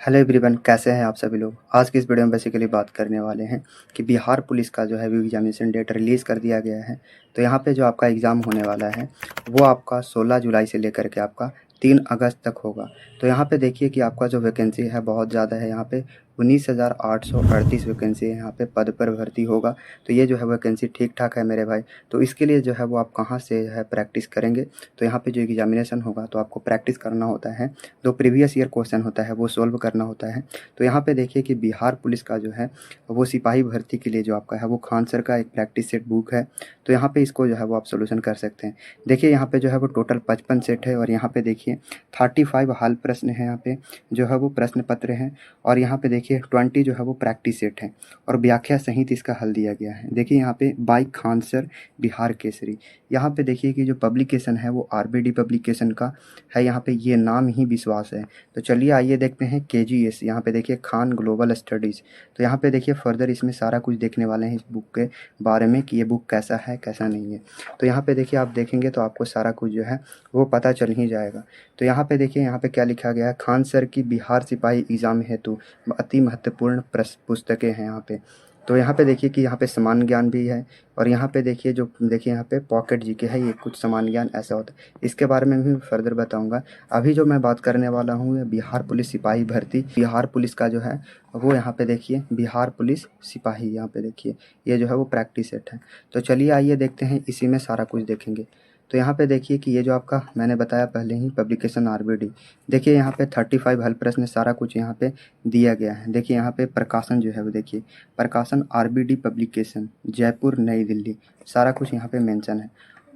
Hello everyone, कैसे हैं आप सभी लोग। आज की इस वीडियो में बेसिकली बात करने वाले हैं कि बिहार पुलिस का जो है वो एग्जामिनेशन डेट रिलीज़ कर दिया गया है। तो यहाँ पे जो आपका एग्ज़ाम होने वाला है वो आपका 16 जुलाई से लेकर के आपका 3 अगस्त तक होगा। तो यहाँ पे देखिए कि आपका जो वैकेंसी है बहुत ज़्यादा है। यहाँ पे 19,838 वैकेंसी है, यहाँ पे पद पर भर्ती होगा। तो ये जो है वैकेंसी ठीक ठाक है मेरे भाई। तो इसके लिए जो है वो आप कहाँ से है प्रैक्टिस करेंगे। तो यहाँ पे जो एग्जामिनेशन होगा तो आपको प्रैक्टिस करना होता है, जो प्रीवियस ईयर क्वेश्चन होता है वो सोल्व करना होता है। तो यहाँ पे देखिए कि बिहार पुलिस का जो है वो सिपाही भर्ती के लिए जो आपका है वो खान सर का एक प्रैक्टिस सेट बुक है। तो यहाँ पे इसको जो है वो आप सोल्यूशन कर सकते हैं। देखिए यहाँ पे जो है वो टोटल 55 सेट है और यहाँ पे देखिए 35 हाल प्रश्न है, यहाँ पे जो है वो प्रश्न पत्र हैं। और यहाँ पे देखिए 20 जो है वो प्रैक्टिस सेट है और व्याख्या सहित इसका हल दिया गया है। देखिए यहाँ पे बाई खान सर बिहार केसरी। यहाँ पे देखिए कि जो पब्लिकेशन है वो आरबीडी पब्लिकेशन का है। यहाँ पे ये नाम ही विश्वास है। तो चलिए आइए देखते हैं केजीएस। यहाँ पे देखिए खान ग्लोबल स्टडीज़। तो यहाँ पे देखिए फर्दर इसमें सारा कुछ देखने वाले हैं इस बुक के बारे में कि ये बुक कैसा है कैसा नहीं है। तो यहाँ पे देखिए आप देखेंगे तो आपको सारा कुछ जो है वो पता चल ही जाएगा। तो यहाँ पे देखिए यहाँ पे क्या लिखा गया है, खान सर की बिहार सिपाही एग्ज़ाम हेतु अति महत्वपूर्ण पुस्तकें हैं यहाँ पे। तो यहाँ पे देखिए कि यहाँ पे समान ज्ञान भी है और यहाँ पे देखिए जो देखिए यहाँ पे पॉकेट जीके है, ये कुछ समान ज्ञान ऐसा होता है। इसके बारे में भी फर्दर बताऊंगा। अभी जो मैं बात करने वाला हूँ ये बिहार पुलिस सिपाही भर्ती। बिहार पुलिस का जो है वो यहाँ पे देखिए बिहार पुलिस सिपाही, यहाँ पे देखिए ये जो है वो प्रैक्टिस सेट है। तो चलिए आइए देखते हैं, इसी में सारा कुछ देखेंगे। तो यहाँ पे देखिए कि ये जो आपका मैंने बताया पहले ही पब्लिकेशन आरबीडी। देखिए यहाँ पे 35 हल प्रश्न सारा कुछ यहाँ पे दिया गया है। देखिए यहाँ पे प्रकाशन जो है वो देखिए प्रकाशन आरबीडी पब्लिकेशन जयपुर नई दिल्ली, सारा कुछ यहाँ पे मेंशन है।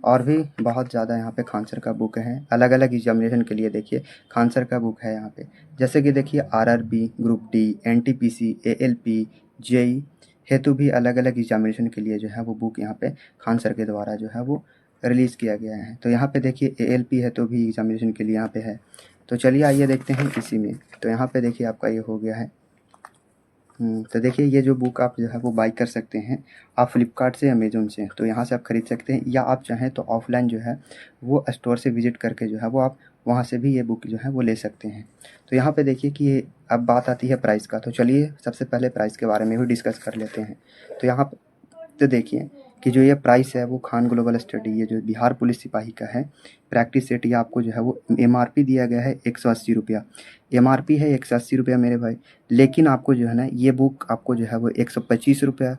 और भी बहुत ज़्यादा यहाँ पे खान सर का बुक है, अलग अलग एग्जामिनेशन के लिए देखिए खान सर का बुक है यहाँ पे। जैसे कि देखिए RRB, group D, NTPC, ALP, JE हेतु भी अलग अलग एग्जामिनेशन के लिए जो है वो बुक यहाँ पे खान सर के द्वारा जो है वो रिलीज़ किया गया है। तो यहाँ पे देखिए एएलपी है तो भी एग्जामिनेशन के लिए यहाँ पे है। तो चलिए आइए देखते हैं इसी में। तो यहाँ पे देखिए आपका ये हो गया है। तो देखिए ये जो बुक आप जो है वो बाई कर सकते हैं आप फ्लिपकार्ट से, अमेज़न से। तो यहाँ से आप ख़रीद सकते हैं या आप चाहें तो ऑफ़लाइन जो है वो स्टोर से विज़िट करके जो है वो आप वहाँ से भी ये बुक जो है वो ले सकते हैं। तो यहाँ पे देखिए कि ये अब बात आती है प्राइस का। तो चलिए सबसे पहले प्राइस के बारे में भी डिस्कस कर लेते हैं। तो यहाँ तो देखिए कि जो ये प्राइस है वो खान ग्लोबल स्टडी, ये जो बिहार पुलिस सिपाही का है प्रैक्टिस सेट, ये आपको जो है वो एमआरपी दिया गया है 180 रुपया। एमआरपी है 180 रुपया मेरे भाई। लेकिन आपको जो है ना ये बुक आपको जो है वो 125 रुपया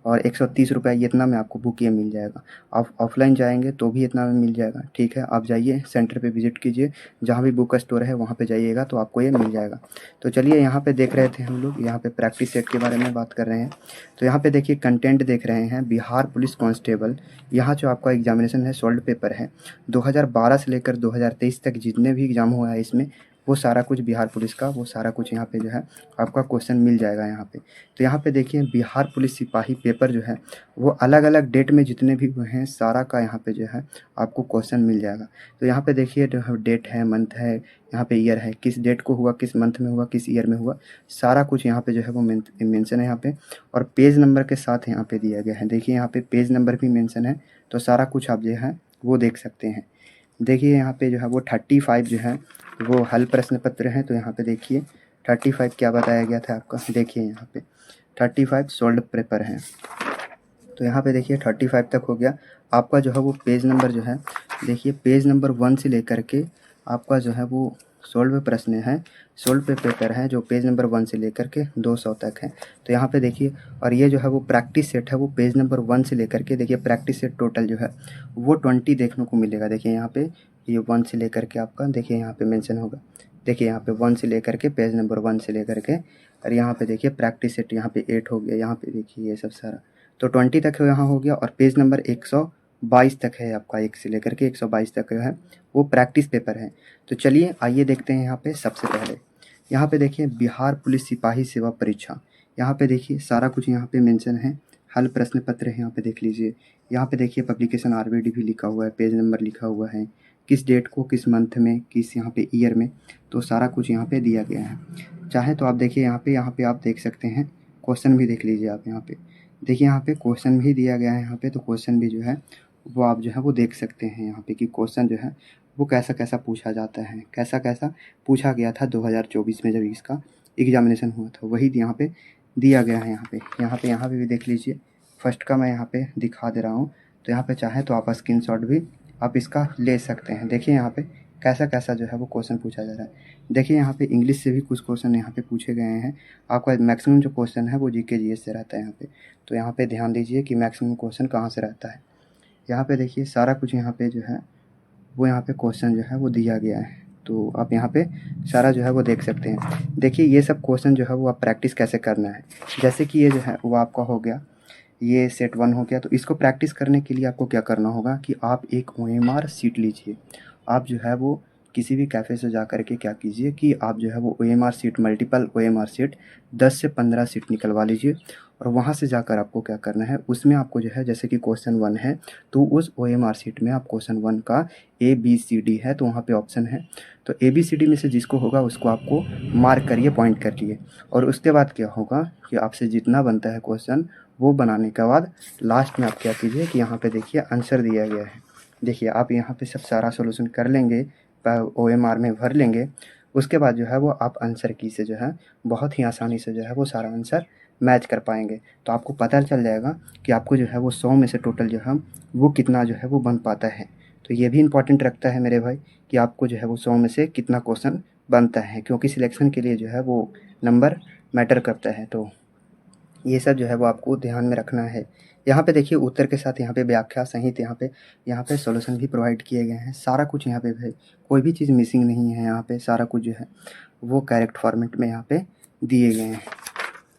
और 130 रुपया ये इतना में आपको बुक ये मिल जाएगा। आप ऑफलाइन जाएंगे तो भी इतना में मिल जाएगा। ठीक है, आप जाइए सेंटर पे विजिट कीजिए, जहाँ भी बुक स्टोर है वहाँ पे जाइएगा तो आपको ये मिल जाएगा। तो चलिए यहाँ पे देख रहे थे हम लोग, यहाँ पे प्रैक्टिस सेट के बारे में बात कर रहे हैं। तो यहाँ पे देखिए कंटेंट देख रहे हैं बिहार पुलिस कांस्टेबल। यहाँ जो आपका एग्जामिनेशन है सोल्ड पेपर है 2012 से लेकर 2023 तक जितने भी एग्जाम हुआ है इसमें वो सारा कुछ बिहार पुलिस का वो सारा कुछ यहाँ पे जो है आपका क्वेश्चन मिल जाएगा यहाँ पे। तो यहाँ पे देखिए बिहार पुलिस सिपाही पेपर जो है वो अलग अलग डेट में जितने भी हुए हैं सारा का यहाँ पे जो है आपको क्वेश्चन मिल जाएगा। तो यहाँ पे देखिए डेट है, मंथ है, यहाँ पे ईयर है, किस डेट को हुआ, किस मंथ में हुआ, किस ईयर में हुआ, सारा कुछ यहाँ पे जो है वो मेंशन है यहाँ पे। और पेज नंबर के साथ यहाँ पे दिया गया है। देखिए यहाँ पे पेज नंबर भी मेंशन है। तो सारा कुछ आप जो है वो देख सकते हैं। देखिए यहाँ पे जो है वो 35 जो है वो हल प्रश्न पत्र हैं। तो यहाँ पे देखिए 35 क्या बताया गया था आपका, देखिए यहाँ पे 35 सोल्ड पेपर हैं। तो यहाँ पे देखिए 35 तक हो गया आपका जो है वो पेज नंबर जो है देखिए पेज नंबर 1 से लेकर के आपका जो है वो सोल्व प्रश्न है, सोल्व पे पेपर है जो पेज नंबर 1 से लेकर के 200 तक है। तो यहाँ पे देखिए और ये जो है वो प्रैक्टिस सेट है वो पेज नंबर 1 से लेकर के देखिए प्रैक्टिस सेट टोटल जो है वो 20 देखने को मिलेगा। देखिए यहाँ पे ये 1 से लेकर के आपका देखिए यहाँ पे मेंशन होगा। देखिए यहाँ पे 1 से लेकर के पेज नंबर 1 से लेकर के और यहाँ पे देखिए प्रैक्टिस सेट यहाँ पे 8 हो गया। यहाँ पे देखिए ये सब सारा तो 20 तक यहाँ हो गया और पेज नंबर 122 तक है आपका, 1 से लेकर के 122 तक जो है वो प्रैक्टिस पेपर है। तो चलिए आइए देखते हैं यहाँ पे सबसे पहले यहाँ पे देखिए बिहार पुलिस सिपाही सेवा परीक्षा। यहाँ पे देखिए सारा कुछ यहाँ पे मेंशन है, हल प्रश्न पत्र है यहाँ पे देख लीजिए। यहाँ पे देखिए पब्लिकेशन आरबीडी भी लिखा हुआ है, पेज नंबर लिखा हुआ है, किस डेट को, किस मंथ में, किस यहाँ पे ईयर में। तो सारा कुछ यहाँ पे दिया गया है। चाहे तो आप देखिए यहाँ पे आप देख सकते हैं क्वेश्चन भी देख लीजिए आप। यहाँ पे देखिए यहाँ पे क्वेश्चन भी दिया गया है यहाँ पे। तो क्वेश्चन भी जो है वो आप जो है वो देख सकते हैं यहाँ पे कि क्वेश्चन जो है वो कैसा कैसा पूछा जाता है, कैसा कैसा पूछा गया था 2024 में जब इसका एग्जामिनेशन हुआ था वही यहाँ पे दिया गया है। यहाँ पे भी देख लीजिए। फर्स्ट का मैं यहाँ पे दिखा दे रहा हूँ, तो यहाँ पे चाहे तो आप स्क्रीनशॉट भी आप इसका ले सकते हैं। देखिए यहाँ पे कैसा कैसा जो है वो क्वेश्चन पूछा जा रहा है। देखिए यहाँ पे इंग्लिश से भी कुछ क्वेश्चन यहाँ पे पूछे गए हैं। आपका मैक्सिमम जो क्वेश्चन है वो जीके जीएस से रहता है यहाँ पे। तो यहाँ पे ध्यान दीजिए कि मैक्सिमम क्वेश्चन कहाँ से रहता है। यहाँ पे देखिए सारा कुछ यहाँ पे जो है वो यहाँ पे क्वेश्चन जो है वो दिया गया है। तो आप यहाँ पे सारा जो है वो देख सकते हैं। देखिए ये सब क्वेश्चन जो है वो आप प्रैक्टिस कैसे करना है। जैसे कि ये जो है वो आपका हो गया, ये सेट 1 हो गया। तो इसको प्रैक्टिस करने के लिए आपको क्या करना होगा कि आप एक ओएमआर शीट लीजिए। आप जो है वो किसी भी कैफ़े से जा कर के क्या कीजिए कि आप जो है वो OMR sheet, multiple OMR sheet 10 से 15 शीट निकलवा लीजिए। और वहाँ से जाकर आपको क्या करना है, उसमें आपको जो है जैसे कि क्वेश्चन 1 है तो उस ओएमआर शीट में आप क्वेश्चन 1 का ए बी सी डी है तो वहाँ पे ऑप्शन है, तो ए बी सी डी में से जिसको होगा उसको आपको मार्क करिए, पॉइंट करिए। और उसके बाद क्या होगा कि आपसे जितना बनता है क्वेश्चन वो बनाने के बाद लास्ट में आप क्या कीजिए कि यहाँ पे देखिए आंसर दिया गया है। देखिए आप यहाँ पे सब सारा सॉल्यूशन कर लेंगे, ओएमआर में भर लेंगे। उसके बाद जो है वो आप आंसर की से जो है बहुत ही आसानी से जो है वो सारा आंसर मैच कर पाएंगे। तो आपको पता चल जाएगा कि आपको जो है वो 100 में से टोटल जो है वो कितना जो है वो बन पाता है। तो ये भी इम्पॉर्टेंट रखता है मेरे भाई कि आपको जो है वो 100 में से कितना क्वेश्चन बनता है, क्योंकि सिलेक्शन के लिए जो है वो नंबर मैटर करता है। तो ये सब जो है वो आपको ध्यान में रखना है। यहाँ पे देखिए उत्तर के साथ यहाँ पे व्याख्या सहित यहाँ पे सॉल्यूशन भी प्रोवाइड किए गए हैं। सारा कुछ यहाँ पे है, कोई भी चीज़ मिसिंग नहीं है। यहाँ पे सारा कुछ जो है वो करेक्ट फॉर्मेट में यहाँ पे दिए गए हैं।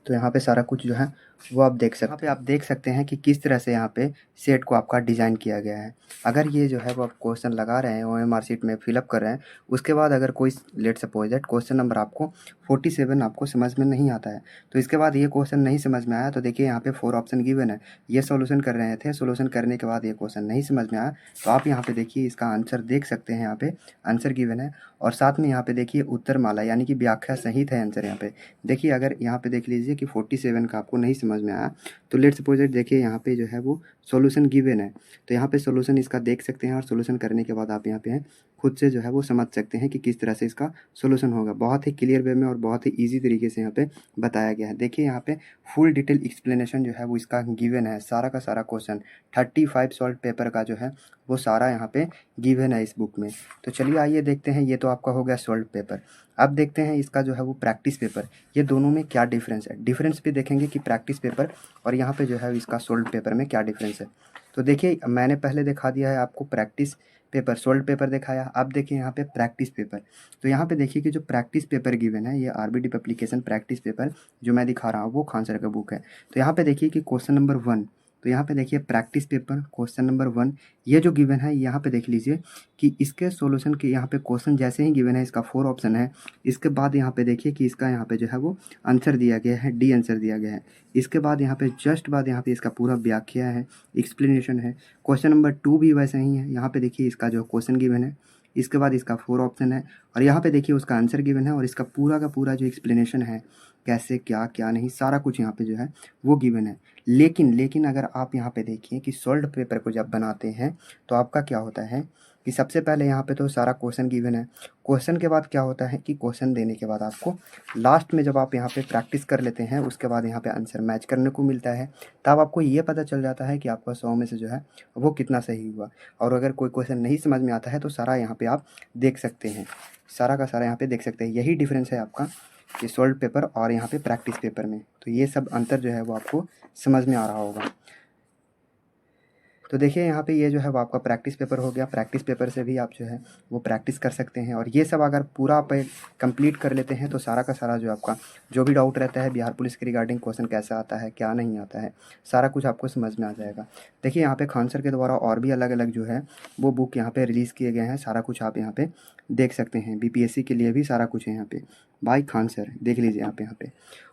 तो यहाँ पे सारा कुछ जो है वो आप देख सकते हैं। यहाँ पे आप देख सकते हैं कि किस तरह से यहाँ पे सेट को आपका डिज़ाइन किया गया है। अगर ये जो है वो आप क्वेश्चन लगा रहे हैं ओएमआर शीट में फिलअप कर रहे हैं, उसके बाद अगर कोई let suppose that question number आपको 47 आपको समझ में नहीं आता है, तो इसके बाद ये क्वेश्चन नहीं समझ में आया तो देखिए यहाँ पे 4 ऑप्शन गिवन है। ये सॉल्यूशन कर रहे थे, सॉल्यूशन करने के बाद ये क्वेश्चन नहीं समझ में आया तो आप यहाँ पे देखिए इसका आंसर देख सकते हैं। यहाँ पे आंसर गिवन है और साथ में यहाँ पे देखिए उत्तर माला यानी कि व्याख्या सहित है आंसर। यहाँ पे देखिए अगर यहाँ पे देख लीजिए कि 47 का आपको नहीं समझ में आया तो लेट्स सपोज इट देखिए यहाँ पे जो है वो सॉल्यूशन गिवन है, तो यहाँ पे सॉल्यूशन इसका देख सकते हैं और सॉल्यूशन करने के बाद आप यहाँ पे खुद से जो है वो समझ सकते हैं कि किस तरह से इसका सॉल्यूशन होगा। बहुत ही क्लियर वे में और बहुत ही ईजी तरीके से यहाँ पे बताया गया है। देखिए यहाँ पे फुल डिटेल एक्सप्लेनेशन जो है वो इसका गिवन है। सारा का सारा क्वेश्चन 35 सॉल्व पेपर का जो है वो सारा यहाँ पे गिवन है इस बुक में। तो चलिए आइए देखते हैं, ये तो आपका हो गया सॉल्व पेपर। अब देखते हैं इसका जो है वो प्रैक्टिस पेपर, ये दोनों में क्या डिफरेंस है। डिफरेंस भी देखेंगे कि प्रैक्टिस पेपर और यहाँ पे जो है इसका सोल्ड पेपर में क्या डिफरेंस है। तो देखिए मैंने पहले दिखा दिया है आपको प्रैक्टिस पेपर, सोल्ड पेपर दिखाया। अब देखिए यहाँ पे प्रैक्टिस पेपर। तो यहाँ पे देखिए कि जो प्रैक्टिस पेपर गिवन है ये आरबीडी पब्लिकेशन प्रैक्टिस पेपर जो मैं दिखा रहा हूँ वो खान सर का बुक है। तो यहाँ पे देखिए कि क्वेश्चन नंबर 1, तो यहाँ पे देखिए प्रैक्टिस पेपर क्वेश्चन नंबर 1 ये जो गिवन है यहाँ पे देख लीजिए कि इसके सॉल्यूशन के यहाँ पे क्वेश्चन जैसे ही गिवन है, इसका 4 ऑप्शन है। इसके बाद यहाँ पे देखिए कि इसका यहाँ पे जो है वो आंसर दिया गया है, डी आंसर दिया गया है। इसके बाद यहाँ पे जस्ट बाद यहाँ पे इसका पूरा व्याख्या है, एक्सप्लेनेशन है। क्वेश्चन नंबर 2 भी वैसे ही है। यहाँ पे देखिए इसका जो क्वेश्चन गिवन है, इसके बाद इसका 4 ऑप्शन है और यहाँ पे देखिए उसका आंसर गिवन है और इसका पूरा का पूरा जो एक्सप्लेनेशन है कैसे क्या क्या नहीं सारा कुछ यहाँ पे जो है वो गिवन है। लेकिन अगर आप यहाँ पे देखिए कि सोल्ड पेपर को जब बनाते हैं तो आपका क्या होता है कि सबसे पहले यहाँ पे तो सारा क्वेश्चन गिवन है। क्वेश्चन के बाद क्या होता है कि क्वेश्चन देने के बाद आपको लास्ट में जब आप यहाँ पे प्रैक्टिस कर लेते हैं उसके बाद यहाँ पे आंसर मैच करने को मिलता है, तब आपको ये पता चल जाता है कि आपका 100 में से जो है वो कितना सही हुआ। और अगर कोई क्वेश्चन नहीं समझ में आता है तो सारा यहाँ पे आप देख सकते हैं, सारा का सारा यहाँ पे देख सकते हैं। यही डिफरेंस है आपका ये सोल्ड पेपर और यहाँ पे प्रैक्टिस पेपर में। तो ये सब अंतर जो है वो आपको समझ में आ रहा होगा। तो देखिए यहाँ पे ये जो है वो आपका प्रैक्टिस पेपर हो गया। प्रैक्टिस पेपर से भी आप जो है वो प्रैक्टिस कर सकते हैं और ये सब अगर पूरा आप कंप्लीट कर लेते हैं तो सारा का सारा जो आपका जो भी डाउट रहता है बिहार पुलिस के रिगार्डिंग क्वेश्चन कैसा आता है क्या नहीं आता है सारा कुछ आपको समझ में आ जाएगा। देखिए यहाँ पे खान सर के द्वारा और भी अलग अलग जो है वो बुक यहाँ पे रिलीज़ किए गए हैं, सारा कुछ आप यहाँ पे देख सकते हैं। बीपीएससी के लिए भी सारा कुछ है यहाँ पे बाय खान सर, देख लीजिए आप यहाँ पे।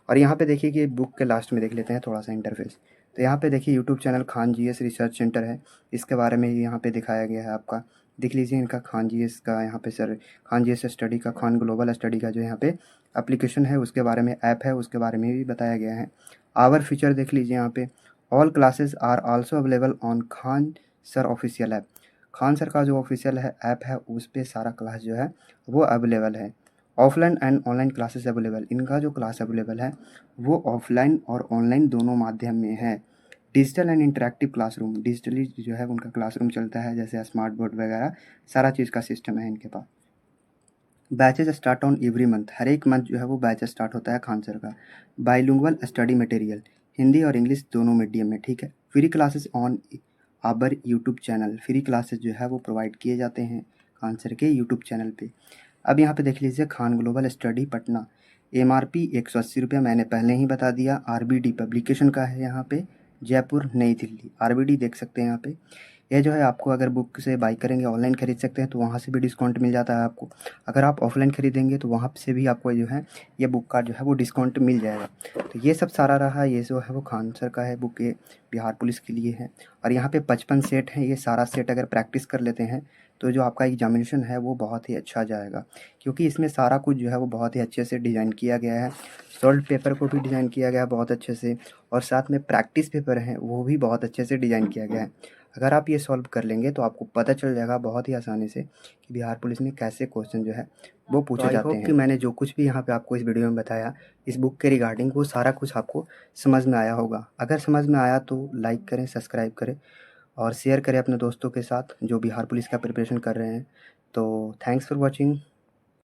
और यहाँ पे देखिए कि बुक के लास्ट में देख लेते हैं थोड़ा सा इंटरफेस। तो यहाँ पे देखिए YouTube channel Khan GS research centre है, इसके बारे में यहाँ पे दिखाया गया है आपका। देख लीजिए इनका खान जीएस का यहाँ पे सर खान जीएस स्टडी का, खान ग्लोबल स्टडी का जो यहाँ पे एप्लीकेशन है उसके बारे में, ऐप है उसके बारे में भी बताया गया है। आवर फीचर देख लीजिए यहाँ पे, all classes are also available on Khan sir official app. Khan sir का जो ऑफिशियल है ऐप है उस पर सारा क्लास जो है वो अवेलेबल है। Offline and online classes available. इनका जो क्लास अवेलेबल है वो ऑफलाइन और ऑनलाइन दोनों माध्यम में है। Digital and interactive classroom, digitally जो है उनका क्लासरूम चलता है, जैसे स्मार्ट बोर्ड वगैरह सारा चीज़ का सिस्टम है इनके पास। Batches start on every month, हर एक मंथ जो है वो बैच स्टार्ट होता है खान सर का। बाइलिंगुअल स्टडी मटेरियल, हिंदी और इंग्लिश दोनों मीडियम में, ठीक है। Free classes on our YouTube channel, free classes जो है वो प्रोवाइड किए जाते हैं खान सर के यूट्यूब चैनल पे। अब यहाँ पे देख लीजिए, Khan global study Patna, MRP 180 रुपये, मैंने पहले ही बता दिया। RBD पब्लिकेशन का है यहाँ पे, जयपुर नई दिल्ली। RBD देख सकते हैं यहाँ पे। ये जो है आपको अगर बुक से बाई करेंगे, ऑनलाइन खरीद सकते हैं तो वहाँ से भी डिस्काउंट मिल जाता है आपको। अगर आप ऑफलाइन खरीदेंगे तो वहाँ से भी आपको जो है ये बुक का जो है वो डिस्काउंट मिल जाएगा। तो ये सब सारा रहा, ये जो है वो खान सर का है बुक, ये बिहार पुलिस के लिए है। और यहाँ पे 55 सेट हैं, ये सारा सेट अगर प्रैक्टिस कर लेते हैं तो जो आपका एग्जामिनेशन है वो बहुत ही अच्छा जाएगा, क्योंकि इसमें सारा कुछ जो है वो बहुत ही अच्छे से डिज़ाइन किया गया है। सॉल्व पेपर को भी डिज़ाइन किया गया है बहुत अच्छे से, और साथ में प्रैक्टिस पेपर हैं वो भी बहुत अच्छे से डिज़ाइन किया गया है। अगर आप ये सॉल्व कर लेंगे तो आपको पता चल जाएगा बहुत ही आसानी से कि बिहार पुलिस में कैसे क्वेश्चन जो है वो पूछे जाते हैं। कि मैंने जो कुछ भी यहाँ पे आपको इस वीडियो में बताया इस बुक के रिगार्डिंग, वो सारा कुछ आपको समझ में आया होगा। अगर समझ में आया तो लाइक करें, सब्सक्राइब करें और शेयर करें अपने दोस्तों के साथ जो बिहार पुलिस का प्रिपरेशन कर रहे हैं। तो थैंक्स फॉर वॉचिंग।